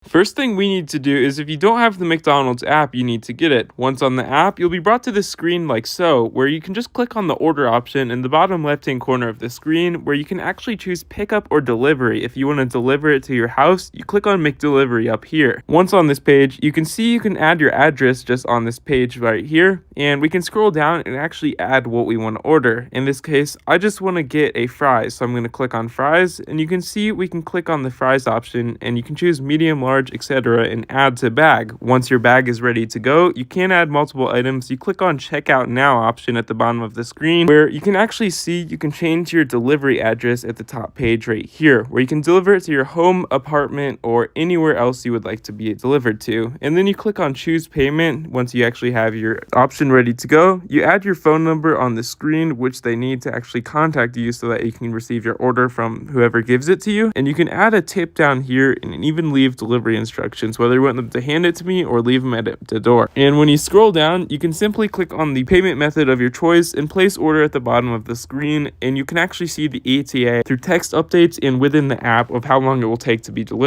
First thing we need to do is if you don't have the McDonald's app, you need to get it. Once on the app, you'll be brought to this screen like so, where you can just click on the order option in the bottom left-hand corner of the screen, where you can actually choose pickup or delivery. If you want to deliver it to your house, you click on McDelivery up here. Once on this page, you can see you can add your address just on this page right here, and we can scroll down and actually add what we want to order. In this case, I just want to get a fries, so I'm going to click on fries, and you can see we can click on the fries option, and you can choose medium, large, etc. and add to bag. Once your bag is ready to go, you can add multiple items. You click on checkout now option at the bottom of the screen, where you can actually see you can change your delivery address at the top page right here, where you can deliver it to your home, apartment, or anywhere else you would like to be delivered to. And then you click on choose payment. Once you actually have your option ready to go, you add your phone number on the screen, which they need to actually contact you so that you can receive your order from whoever gives it to you. And you can add a tip down here and even leave delivery instructions, whether you want them to hand it to me or leave them at the door. And when you scroll down, you can simply click on the payment method of your choice and place order at the bottom of the screen, and you can actually see the ETA through text updates and within the app of how long it will take to be delivered.